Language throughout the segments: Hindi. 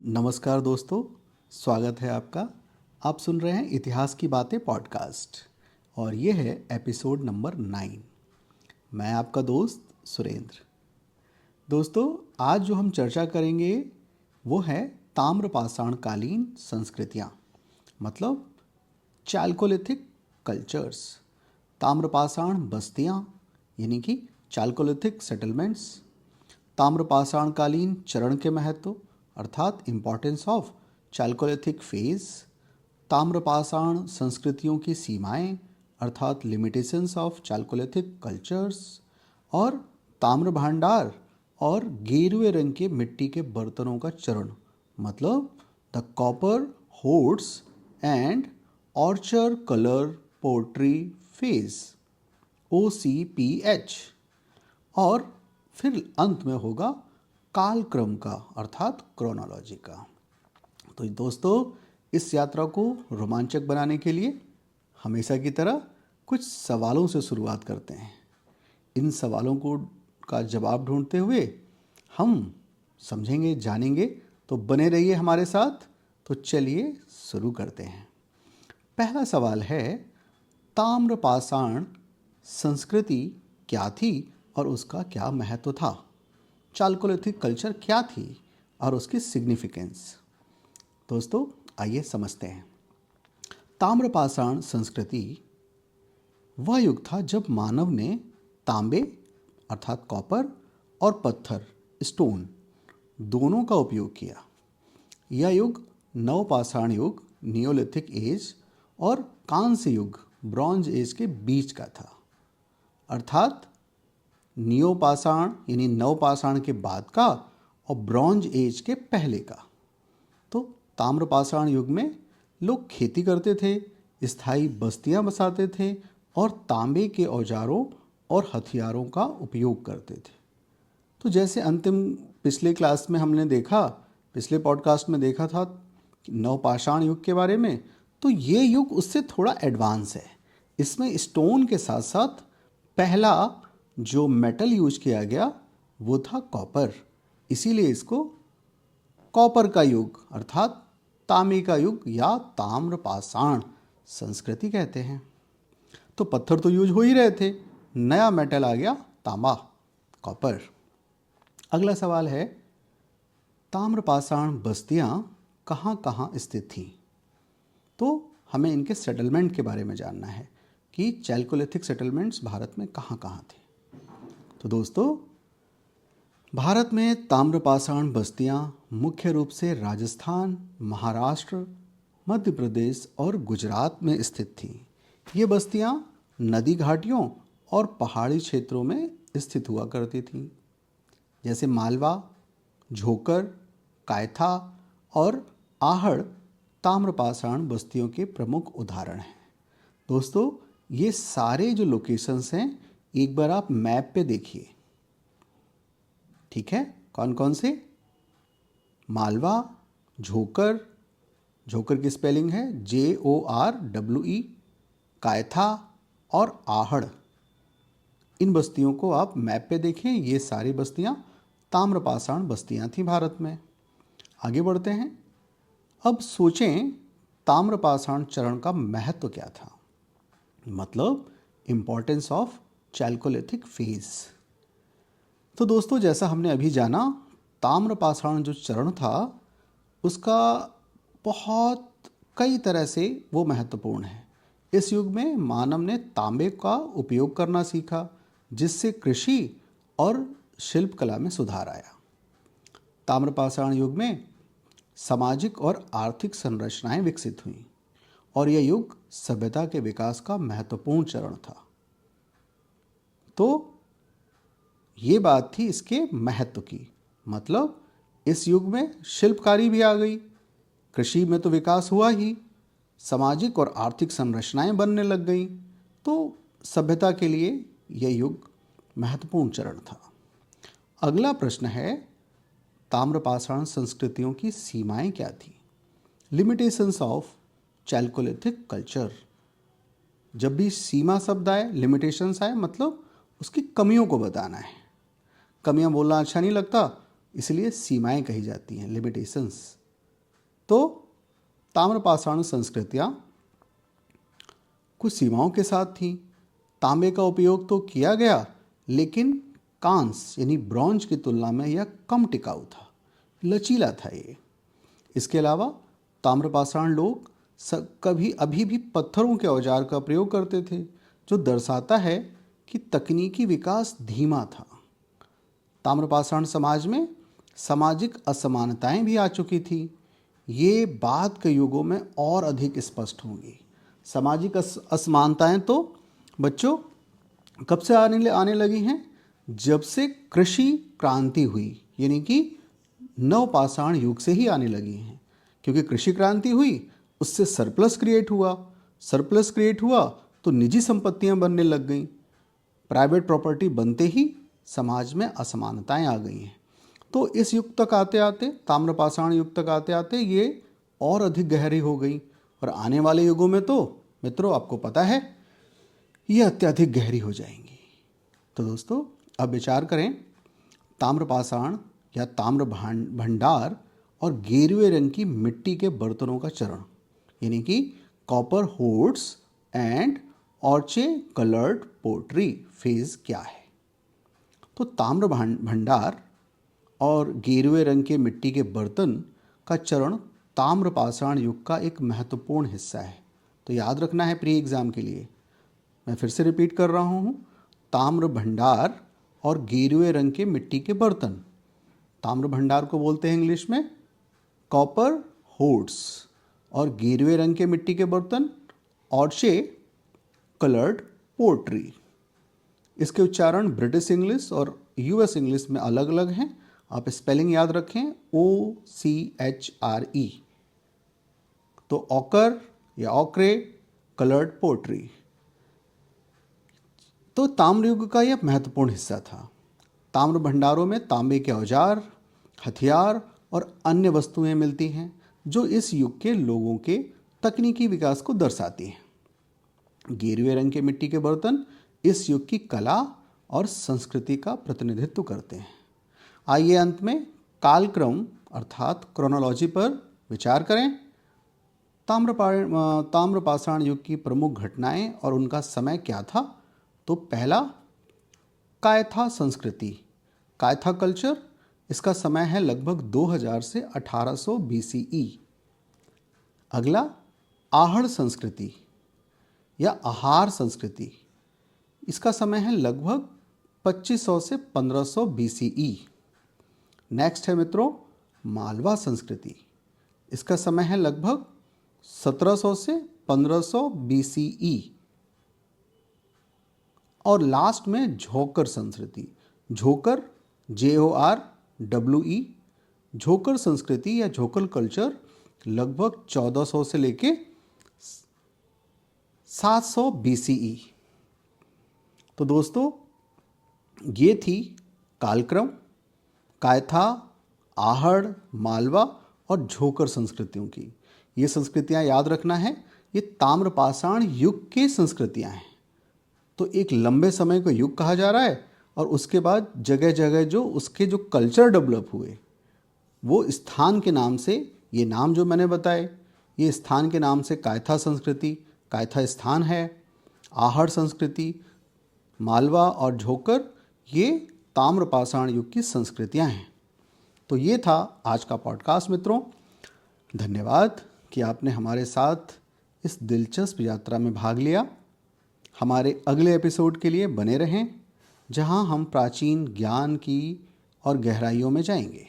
नमस्कार दोस्तों, स्वागत है आपका। आप सुन रहे हैं इतिहास की बातें पॉडकास्ट और ये है एपिसोड नंबर 9। मैं आपका दोस्त सुरेंद्र। दोस्तों, आज जो हम चर्चा करेंगे वो है ताम्रपाषाण कालीन संस्कृतियाँ, मतलब चाल्कोलिथिक कल्चर्स। ताम्रपाषाण बस्तियाँ यानी कि चाल्कोलिथिक सेटलमेंट्स, ताम्रपाषाण कालीन चरण के महत्व अर्थात इम्पॉर्टेंस ऑफ चाल्कोलिथिक फेज, ताम्रपाषाण संस्कृतियों की सीमाएं अर्थात लिमिटेशंस ऑफ चाल्कोलिथिक कल्चर्स, और ताम्र भांडार और गेरुए रंग के मिट्टी के बर्तनों का चरण मतलब the copper hoards and Archer colour portray phase OCPH। और फिर अंत में होगा कालक्रम का अर्थात क्रोनोलॉजी का। तो दोस्तों, इस यात्रा को रोमांचक बनाने के लिए हमेशा की तरह कुछ सवालों से शुरुआत करते हैं। इन सवालों को का जवाब ढूंढते हुए हम समझेंगे, जानेंगे, तो बने रहिए हमारे साथ। तो चलिए शुरू करते हैं। पहला सवाल है, ताम्रपाषाण संस्कृति क्या थी और उसका क्या महत्व था? चाल्कोलिथिक कल्चर क्या थी और उसकी सिग्निफिकेंस? दोस्तों, आइए समझते हैं। ताम्रपाषाण संस्कृति वह युग था जब मानव ने तांबे अर्थात कॉपर और पत्थर स्टोन दोनों का उपयोग किया। यह युग नवपाषाण युग नियोलिथिक एज और कांस्य युग ब्रॉन्ज एज के बीच का था, अर्थात नियोपाषाण यानी नवपाषाण के बाद का और ब्रॉन्ज एज के पहले का। तो ताम्रपाषाण युग में लोग खेती करते थे, स्थायी बस्तियां बसाते थे और तांबे के औजारों और हथियारों का उपयोग करते थे। तो जैसे पिछले क्लास में हमने देखा, पिछले पॉडकास्ट में देखा था नवपाषाण युग के बारे में, तो ये युग उससे थोड़ा एडवांस है। इसमें स्टोन के साथ साथ पहला जो मेटल यूज किया गया वो था कॉपर, इसीलिए इसको कॉपर का युग अर्थात तांबे का युग या ताम्रपाषाण संस्कृति कहते हैं। तो पत्थर तो यूज हो ही रहे थे, नया मेटल आ गया तांबा, कॉपर। अगला सवाल है, ताम्रपाषाण बस्तियां कहाँ कहाँ स्थित थीं? तो हमें इनके सेटलमेंट के बारे में जानना है कि चाल्कोलिथिक सेटलमेंट्स भारत में कहाँ कहाँ थे। तो दोस्तों, भारत में ताम्रपाषाण बस्तियां मुख्य रूप से राजस्थान, महाराष्ट्र, मध्य प्रदेश और गुजरात में स्थित थीं। ये बस्तियां नदी घाटियों और पहाड़ी क्षेत्रों में स्थित हुआ करती थीं, जैसे मालवा, झोकर, कायथा और आहड़ ताम्रपाषाण बस्तियों के प्रमुख उदाहरण हैं। दोस्तों, ये सारे जो लोकेशंस हैं एक बार आप मैप पे देखिए, ठीक है? कौन कौन से? मालवा, झोकर, झोकर की स्पेलिंग है JORWE, कायथा और आहड़। इन बस्तियों को आप मैप पे देखें। ये सारी बस्तियां ताम्रपाषाण बस्तियां थीं भारत में। आगे बढ़ते हैं। अब सोचें, ताम्रपाषाण चरण का महत्व क्या था, मतलब इम्पॉर्टेंस ऑफ चाल्कोलिथिक फेज। तो दोस्तों, जैसा हमने अभी जाना, ताम्रपाषाण जो चरण था उसका बहुत कई तरह से वो महत्वपूर्ण है। इस युग में मानव ने तांबे का उपयोग करना सीखा, जिससे कृषि और शिल्पकला में सुधार आया। ताम्रपाषाण युग में सामाजिक और आर्थिक संरचनाएं विकसित हुईं और यह युग सभ्यता के विकास का महत्वपूर्ण चरण था। तो ये बात थी इसके महत्व की, मतलब इस युग में शिल्पकारी भी आ गई, कृषि में तो विकास हुआ ही, सामाजिक और आर्थिक संरचनाएं बनने लग गईं। तो सभ्यता के लिए यह युग महत्वपूर्ण चरण था। अगला प्रश्न है, ताम्रपाषाण संस्कृतियों की सीमाएं क्या थी? Limitations of chalcolithic culture. जब भी सीमा शब्द आए, लिमिटेशंस आए, मतलब उसकी कमियों को बताना है। कमियां बोलना अच्छा नहीं लगता, इसलिए सीमाएं कही जाती हैं, लिमिटेशंस। तो ताम्रपाषाण संस्कृतियाँ कुछ सीमाओं के साथ थीं। तांबे का उपयोग तो किया गया, लेकिन कांस्य यानी ब्रॉन्ज की तुलना में यह कम टिकाऊ था, लचीला था ये। इसके अलावा ताम्रपाषाण लोग कभी अभी भी पत्थरों के औजार का प्रयोग करते थे, जो दर्शाता है कि तकनीकी विकास धीमा था। ताम्रपाषाण समाज में सामाजिक असमानताएं भी आ चुकी थी। ये बाद के युगों में और अधिक स्पष्ट होंगी। सामाजिक असमानताएं तो बच्चों कब से आने लगी हैं? जब से कृषि क्रांति हुई, यानी कि नवपाषाण युग से ही आने लगी हैं। क्योंकि कृषि क्रांति हुई, उससे सरप्लस क्रिएट हुआ तो निजी संपत्तियां बनने लग गईं। प्राइवेट प्रॉपर्टी बनते ही समाज में असमानताएं आ गई हैं। तो इस युग तक आते आते, ताम्रपाषाण युग तक आते आते ये और अधिक गहरी हो गई, और आने वाले युगों में तो मित्रों आपको पता है ये अत्यधिक गहरी हो जाएंगी। तो दोस्तों अब विचार करें ताम्रपाषाण या ताम्र भंडार और गेरुए रंग की मिट्टी के बर्तनों का चरण, यानी कि कॉपर होर्ड्स एंड ऑर्चे कलर्ड पोट्री फेज क्या है। तो ताम्र भंडार और गेरुए रंग के मिट्टी के बर्तन का चरण ताम्रपाषाण युग का एक महत्वपूर्ण हिस्सा है। तो याद रखना है प्री एग्जाम के लिए। मैं फिर से रिपीट कर रहा हूँ, ताम्र भंडार और गेरुए रंग के मिट्टी के बर्तन। ताम्र भंडार को बोलते हैं इंग्लिश में कॉपर होर्ड्स, और गेरुए रंग के मिट्टी के बर्तन ऑर्चे कलर्ड पोट्री। इसके उच्चारण ब्रिटिश इंग्लिश और यूएस इंग्लिश में अलग अलग हैं। आप स्पेलिंग याद रखें, OCHRE। तो ऑकर या ऑक्रे कलर्ड पोट्री। तो ताम्र युग का यह महत्वपूर्ण हिस्सा था। ताम्र भंडारों में तांबे के औजार, हथियार और अन्य वस्तुएं मिलती हैं जो इस युग के लोगों के तकनीकी विकास को दर्शाती हैं। गेरुए रंग के मिट्टी के बर्तन इस युग की कला और संस्कृति का प्रतिनिधित्व करते हैं। आइए अंत में कालक्रम अर्थात क्रोनोलॉजी पर विचार करें। ताम्रपाषाण युग की प्रमुख घटनाएं और उनका समय क्या था। तो पहला, कायथा संस्कृति, कायथा कल्चर। इसका समय है लगभग 2000 से 1800 BCE। अगला, आहड़ संस्कृति या आहार संस्कृति। इसका समय है लगभग 2500 से 1500 BCE। नेक्स्ट है मित्रों मालवा संस्कृति। इसका समय है लगभग 1700 से 1500 BCE। और लास्ट में झोकर संस्कृति, झोकर JORWE। झोकर संस्कृति या झोकर कल्चर लगभग 1400 से लेके 700 BCE। तो दोस्तों ये थी कालक्रम, कायथा, आहड़, मालवा और झोकर संस्कृतियों की। ये संस्कृतियाँ याद रखना है, ये ताम्रपाषाण युग की संस्कृतियाँ हैं। तो एक लंबे समय को युग कहा जा रहा है, और उसके बाद जगह जगह जो उसके जो कल्चर डेवलप हुए वो स्थान के नाम से, ये नाम जो मैंने बताए ये स्थान के नाम से कायथा संस्कृति, कायथा स्थान है। आहड़ संस्कृति, मालवा और झोकर ये ताम्रपाषाण युग की संस्कृतियां हैं। तो ये था आज का पॉडकास्ट मित्रों। धन्यवाद कि आपने हमारे साथ इस दिलचस्प यात्रा में भाग लिया। हमारे अगले एपिसोड के लिए बने रहें, जहां हम प्राचीन ज्ञान की और गहराइयों में जाएंगे।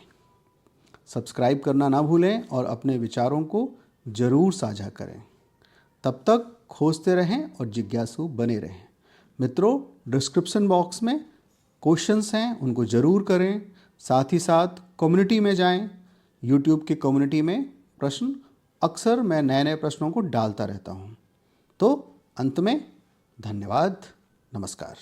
सब्सक्राइब करना ना भूलें और अपने विचारों को ज़रूर साझा करें। तब तक खोजते रहें और जिज्ञासु बने रहें। मित्रों, डिस्क्रिप्शन बॉक्स में क्वेश्चंस हैं, उनको ज़रूर करें। साथ ही साथ कम्युनिटी में जाएं। यूट्यूब की कम्युनिटी में प्रश्न अक्सर मैं नए नए प्रश्नों को डालता रहता हूं। तो अंत में धन्यवाद, नमस्कार।